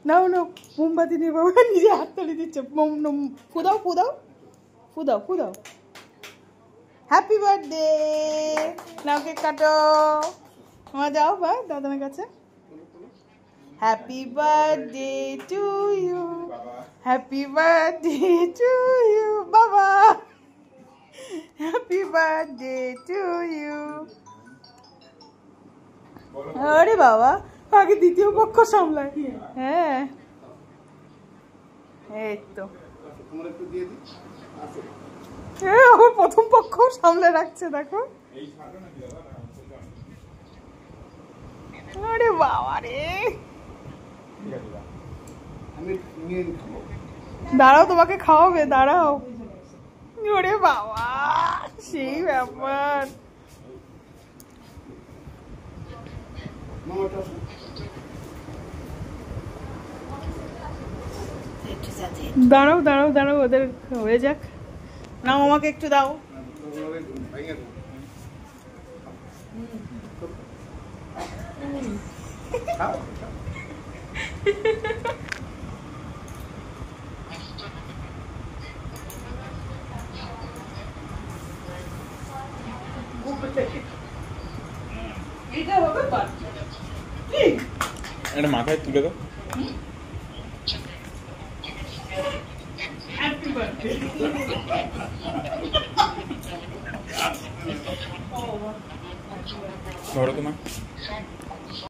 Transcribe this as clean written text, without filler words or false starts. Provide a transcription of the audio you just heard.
নাও নাও মোমবাতি নিয়ে বাবা নিজে হাততালি দিচ্ছে। ফুদাও ফুদাও ফুদাও ফুদাও। Happy birthday. নাও কেক কাটো। আমার যাও ভাই দাদানের কাছে। Happy birthday to you, happy birthday to you বাবা, হ্যাপি বার্থডে টু ইউ। আরে বাবা আগে দ্বিতীয় পক্ষ সামলায়। হ্যাঁ এই তো আমার প্রথম পক্ষ সামলে রাখছে দেখো। আরে বাবা রে, দাঁড়াও তোমাকে খাওয়াবে, দাঁড়াও। ওরে বাবা সেই ব্যাপার। দাঁড়াও দাঁড়াও দাঁড়াও ওদের হয়ে যাক। নাও আমাকে একটু দাও। এটা মাথায় তুলে দাও। ধরো তোমার